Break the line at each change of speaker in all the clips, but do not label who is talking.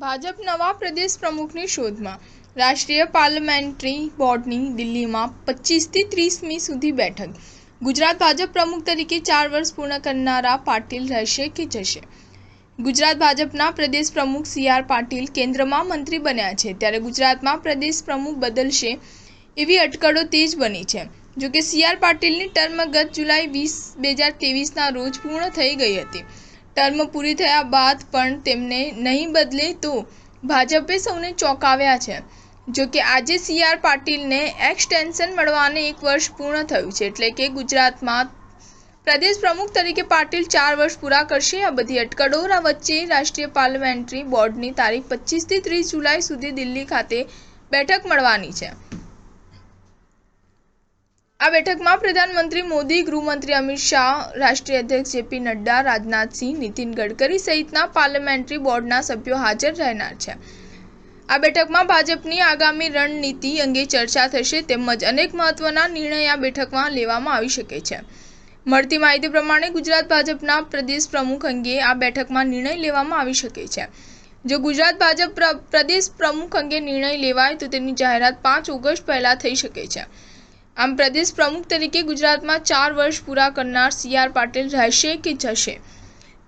ભાજપ નવા પ્રદેશ પ્રમુખની શોધમાં રાષ્ટ્રીય પાર્લામેન્ટરી બોર્ડની દિલ્હીમાં 25થી 30મી સુધી બેઠક। ગુજરાત ભાજપ પ્રમુખ તરીકે 4 વર્ષ પૂર્ણ કરનારા પાટીલ રહેશે કે જશે? ગુજરાત ભાજપના પ્રદેશ પ્રમુખ સી.આર. પાટીલ કેન્દ્રમાં મંત્રી બન્યા છે, ત્યારે ગુજરાતમાં પ્રદેશ પ્રમુખ બદલશે એવી અટકળો તેજ બની છે। જોકે સી.આર. પાટીલની ટર્મ ગત જુલાઈ 2023ના રોજ પૂર્ણ થઈ ગઈ હતી। ટર્મ પૂરી થયા બાદ પણ તેમને નહીં બદલે તો ભાજપે સૌને ચોંકાવ્યા છે। જોકે આજે સી.આર. પાટીલને એક્સટેન્શન મળવાને 1 વર્ષ પૂર્ણ થયું છે, એટલે કે ગુજરાતમાં પ્રદેશ પ્રમુખ તરીકે પાટીલ 4 વર્ષ પૂરા કરશે। આ બધી અટકળોના વચ્ચે રાષ્ટ્રીય પાર્લામેન્ટરી બોર્ડની તારીખ 25થી 30 જુલાઈ સુધી દિલ્હી ખાતે બેઠક મળવાની છે। આ બેઠકમાં પ્રધાનમંત્રી મોદી, ગૃહમંત્રી અમિત શાહ, રાષ્ટ્રીય અધ્યક્ષ જે.પી. નડ્ડા, રાજનાથસિંહ, નીતિન ગડકરી સહિતના પાર્લામેન્ટરી બોર્ડના સભ્યો હાજર રહેનાર છે। આ બેઠકમાં ભાજપની આગામી રણનીતિ અંગે ચર્ચા થશે, તેમજ અનેક મહત્વના નિર્ણય આ બેઠકમાં લેવામાં આવી શકે છે। મળતી માહિતી પ્રમાણે ગુજરાત ભાજપના પ્રદેશ પ્રમુખ અંગે આ બેઠકમાં નિર્ણય લેવામાં આવી શકે છે। જો ગુજરાત ભાજપ પ્રદેશ પ્રમુખ અંગે નિર્ણય લેવાય તો તેની જાહેરાત 5 ઓગસ્ટ પહેલા થઈ શકે છે। આમ પ્રદેશ પ્રમુખ તરીકે ગુજરાતમાં 4 વર્ષ પૂરા કરનાર સી.આર. પાટીલ રહેશે કે જશે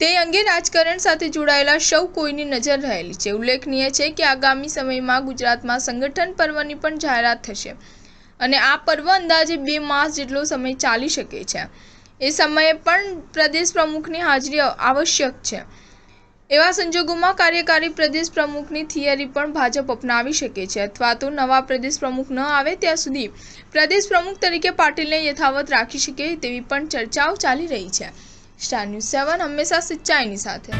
તે અંગે રાજકારણ સાથે જોડાયેલા સૌ કોઈની નજર રહેલી છે। ઉલ્લેખનીય છે કે આગામી સમયમાં ગુજરાતમાં સંગઠન પર્વની પણ જાહેરાત થશે અને આ પર્વ અંદાજે 2 માસ જેટલો સમય ચાલી શકે છે। એ સમયે પણ પ્રદેશ પ્રમુખની હાજરી આવશ્યક છે। એવા સંજોગોમાં કાર્યકારી પ્રદેશ પ્રમુખની થિયરી પણ ભાજપ અપનાવી શકે છે, અથવા તો નવા પ્રદેશ પ્રમુખ ન આવે ત્યાં સુધી પ્રદેશ પ્રમુખ તરીકે પાટીલને યથાવત રાખી શકે તેવી પણ ચર્ચાઓ ચાલી રહી છે। સ્ટાર ન્યૂઝ 7 હંમેશા સચ્ચાઈની સાથે।